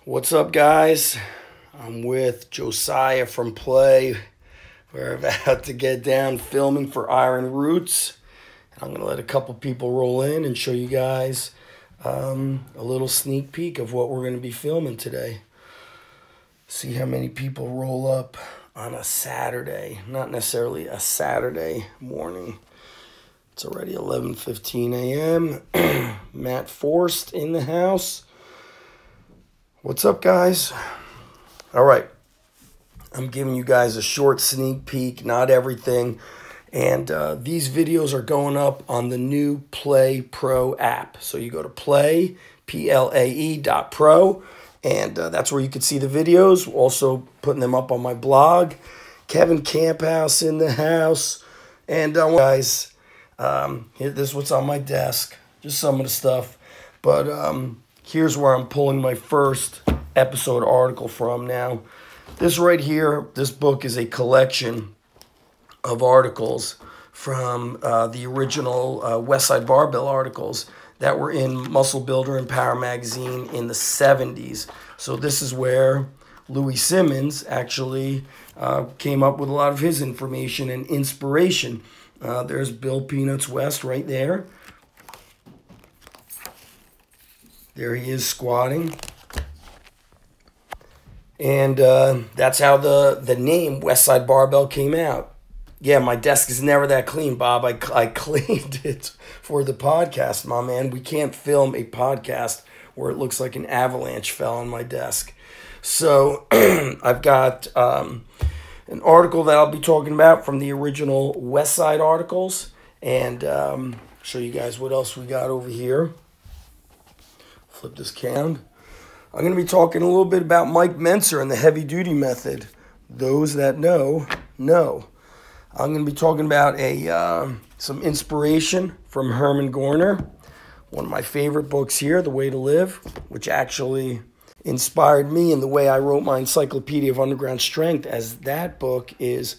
What's up, guys? I'm with Josiah from Play. We're about to get down filming for Iron Roots. I'm going to let a couple people roll in and show you guys a little sneak peek of what we're going to be filming today. See how many people roll up on a Saturday. Not necessarily a Saturday morning. It's already 11:15 a.m. Matt Forrest in the house. What's up, guys? All right. I'm giving you guys a short sneak peek, not everything. And these videos are going up on the new Play Pro app. So you go to Play, Plae.pro, and that's where you can see the videos. Also putting them up on my blog. Kevin Camphouse in the house. And guys, here, this is what's on my desk. Just some of the stuff. But here's where I'm pulling my first episode article from now. This right here, this book is a collection of articles from the original Westside Barbell articles that were in Muscle Builder and Power Magazine in the 70s. So this is where Louis Simmons actually came up with a lot of his information and inspiration. There's Bill Peanuts West right there. There he is squatting. And that's how the name Westside Barbell came out. Yeah, my desk is never that clean, Bob. I cleaned it for the podcast, my man. We can't film a podcast where it looks like an avalanche fell on my desk. So I've got an article that I'll be talking about from the original Westside articles. And show you guys what else we got over here. Flip this cam. I'm going to be talking a little bit about Mike Mentzer and the heavy duty method. Those that know, know. I'm going to be talking about some inspiration from Herman Gorner. One of my favorite books here, The Way to Live, which actually inspired me in the way I wrote my Encyclopedia of Underground Strength, as that book is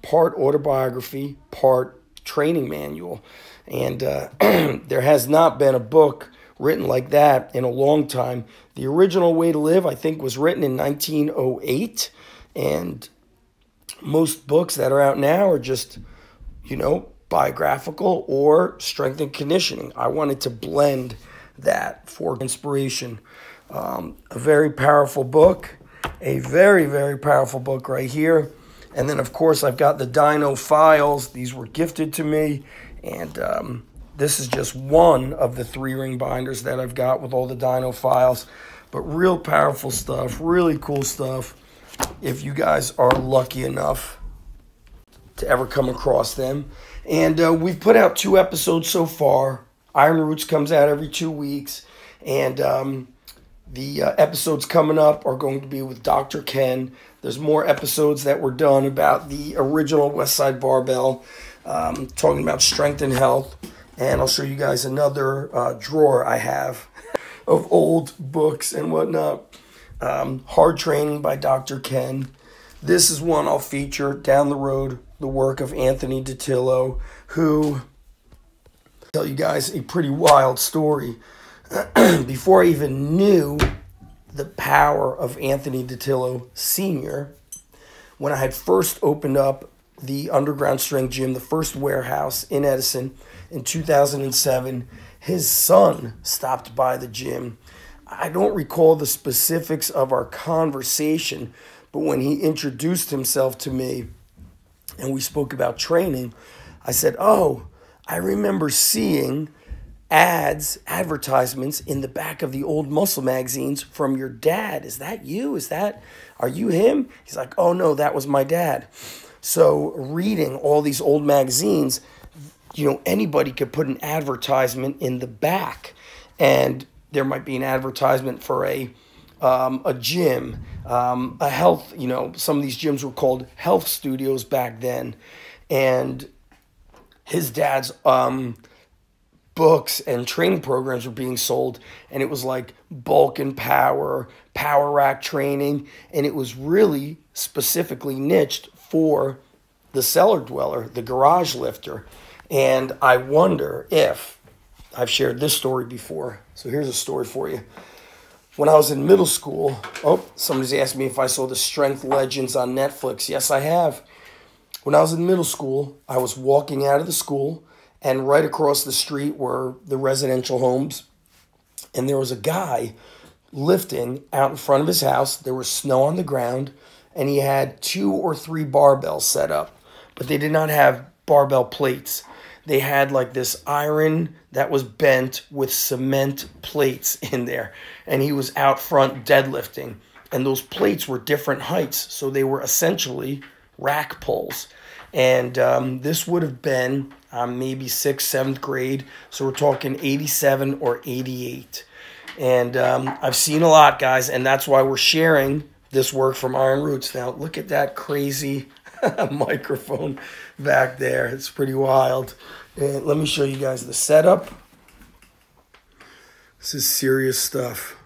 part autobiography, part training manual. And there has not been a book written like that in a long time. The original Way to Live, I think, was written in 1908, and most books that are out now are just, biographical or strength and conditioning. I wanted to blend that for inspiration. A very powerful book, a very, very powerful book right here. And then, of course, I've got the Dino Files. These were gifted to me, and this is just one of the 3-ring binders that I've got with all the Dino Files. But real powerful stuff, really cool stuff. If you guys are lucky enough to ever come across them. And we've put out 2 episodes so far. Iron Roots comes out every 2 weeks. And the episodes coming up are going to be with Dr. Ken. There's more episodes that were done about the original Westside Barbell, talking about strength and health. And I'll show you guys another drawer I have of old books and whatnot. Hard Training by Dr. Ken. This is one I'll feature down the road, the work of Anthony DiTillo, who, I'll tell you guys a pretty wild story. Before I even knew the power of Anthony DiTillo Sr., when I had first opened up the Underground Strength Gym, the first warehouse in Edison, in 2007, his son stopped by the gym. I don't recall the specifics of our conversation, but when he introduced himself to me and we spoke about training, I said, "Oh, I remember seeing advertisements in the back of the old muscle magazines from your dad. Is that you? Are you him?" He's like, "Oh no, that was my dad." So reading all these old magazines, anybody could put an advertisement in the back, and there might be an advertisement for a gym, a health, some of these gyms were called health studios back then. And his dad's books and training programs were being sold, and it was like bulk and power rack training, and it was really specifically niched for the cellar dweller, the garage lifter. And I wonder if I've shared this story before. So here's a story for you. when I was in middle school, oh, somebody's asked me if I saw the Strength Legends on Netflix. Yes, I have. When I was in middle school, I was walking out of the school, and right across the street were the residential homes, and there was a guy lifting out in front of his house. There was snow on the ground, and he had 2 or 3 barbells set up, but they did not have barbell plates. They had like this iron that was bent with cement plates in there. And he was out front deadlifting. And those plates were different heights. So they were essentially rack pulls. And this would have been maybe 6th, 7th grade. So we're talking 87 or 88. And I've seen a lot, guys. And that's why we're sharing this work from Iron Roots. Now, look at that crazy microphone back there. It's pretty wild. And let me show you guys the setup. This is serious stuff.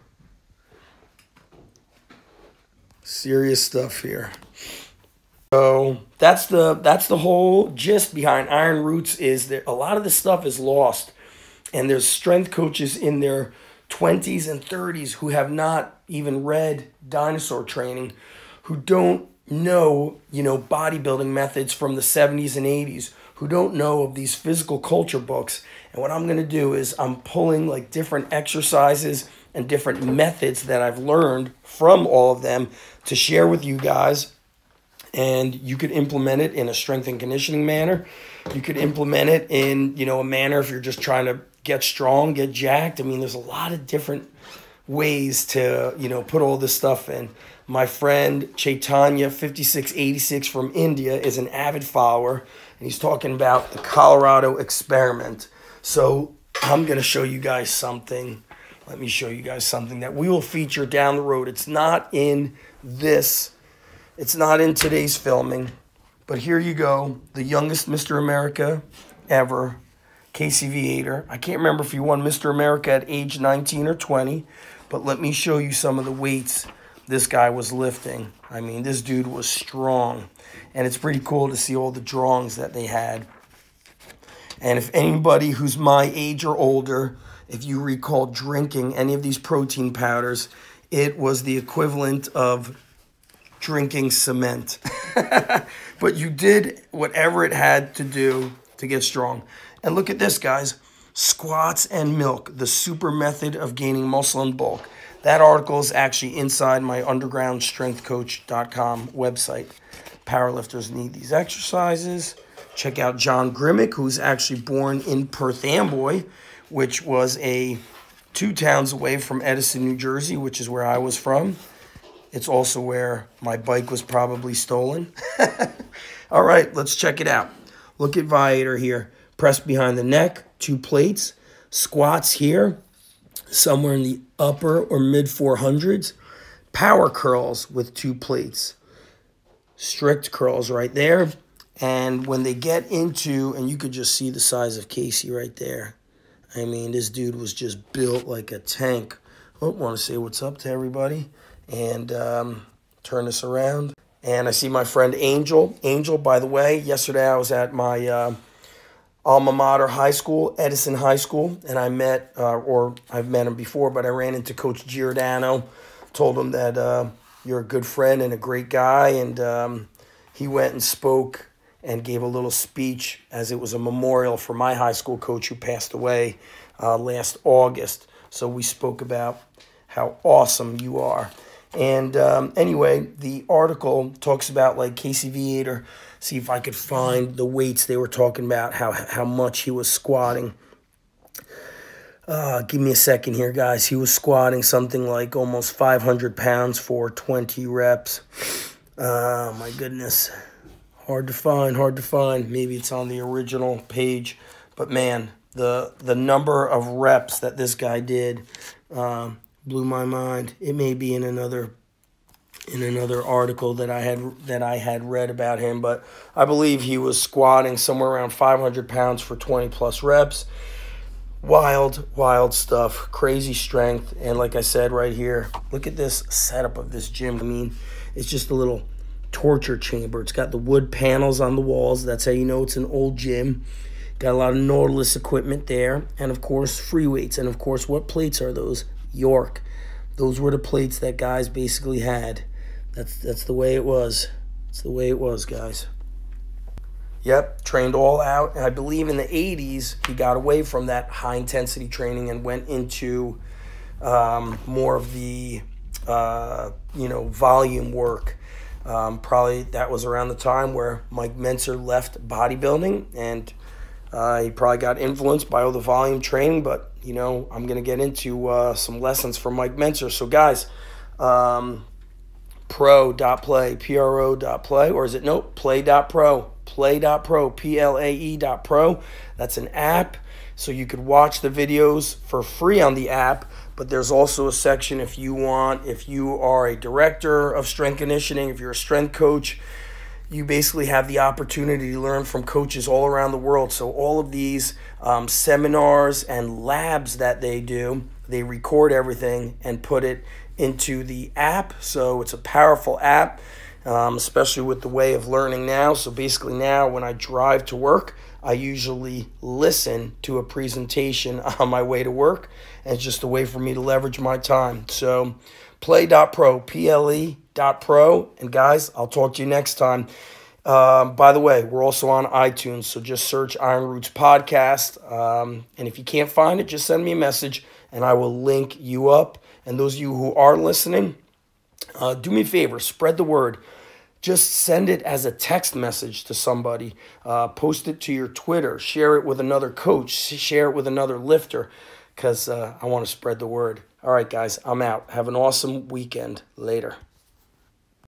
Serious stuff here. So that's the whole gist behind Iron Roots, is that a lot of this stuff is lost. And there's strength coaches in their 20s and 30s who have not even read dinosaur training, who don't know, bodybuilding methods from the 70s and 80s, who don't know of these physical culture books. And what I'm going to do is I'm pulling like different exercises and different methods that I've learned from all of them to share with you guys. And you could implement it in a strength and conditioning manner. You could implement it in, a manner if you're just trying to get strong, get jacked. I mean, there's a lot of different ways to, put all this stuff in. My friend Chaitanya 5686 from India is an avid follower, and he's talking about the Colorado experiment. So I'm going to show you guys something. Let me show you guys something that we will feature down the road. It's not in this. It's not in today's filming. But here you go. The youngest Mr. America ever, Casey Viator. I can't remember if he won Mr. America at age 19 or 20. But let me show you some of the weights this guy was lifting. I mean, this dude was strong. And it's pretty cool to see all the drawings that they had. And if anybody who's my age or older, if you recall drinking any of these protein powders, it was the equivalent of drinking cement. But you did whatever it had to do to get strong. And look at this, guys. Squats and milk, the super method of gaining muscle and bulk. That article is actually inside my undergroundstrengthcoach.com website. Powerlifters need these exercises. Check out John Grimmick, who's actually born in Perth Amboy, which was 2 towns away from Edison, New Jersey, which is where I was from. It's also where my bike was probably stolen. All right, let's check it out. Look at Viator here. Press behind the neck, 2 plates. Squats here, somewhere in the upper or mid 400s. Power curls with 2 plates. Strict curls right there. And when they get into, and you could just see the size of Casey right there. I mean, this dude was just built like a tank. Oh, want to say what's up to everybody. And turn this around. And I see my friend Angel. Angel, by the way, yesterday I was at my alma mater high school, Edison High School, and I met, or I've met him before, but I ran into Coach Giordano, told him that you're a good friend and a great guy, and he went and spoke and gave a little speech as it was a memorial for my high school coach who passed away last August. So we spoke about how awesome you are. And anyway, the article talks about like Casey Viator. See if I could find the weights they were talking about, how much he was squatting. Give me a second here, guys. He was squatting something like almost 500 pounds for 20 reps. Oh, my goodness. Hard to find. Maybe it's on the original page. But, man, the number of reps that this guy did blew my mind. It may be in another article that I had read about him, but I believe he was squatting somewhere around 500 pounds for 20 plus reps. Wild stuff, crazy strength. And like I said right here, look at this setup of this gym. I mean, it's just a little torture chamber. It's got the wood panels on the walls. That's how you know it's an old gym. Got a lot of Nautilus equipment there, and of course free weights. And of course, what plates are those? York. Those were the plates that guys basically had. That's the way it was. It's the way it was, guys. Yep, trained all out. And I believe in the 80s, he got away from that high-intensity training and went into more of the, volume work. Probably that was around the time where Mike Mentzer left bodybuilding, and he probably got influenced by all the volume training. But, I'm going to get into some lessons from Mike Mentzer. So, guys, pro.play, pro.play, or is it, nope, play.pro. Play.pro, Plae.pro. That's an app, so you could watch the videos for free on the app, but there's also a section if you are a director of strength conditioning, if you're a strength coach, you basically have the opportunity to learn from coaches all around the world. So all of these seminars and labs that they do, they record everything and put it into the app. So it's a powerful app. Especially with the way of learning now. So basically now when I drive to work, I usually listen to a presentation on my way to work. And it's just a way for me to leverage my time. So play.pro, Ple.pro. And guys, I'll talk to you next time. By the way, we're also on iTunes. So just search Iron Roots Podcast. And if you can't find it, just send me a message and I will link you up. And those of you who are listening, do me a favor, spread the word. Just send it as a text message to somebody. Post it to your Twitter. Share it with another coach. Share it with another lifter, because I want to spread the word. All right, guys, I'm out. Have an awesome weekend. Later.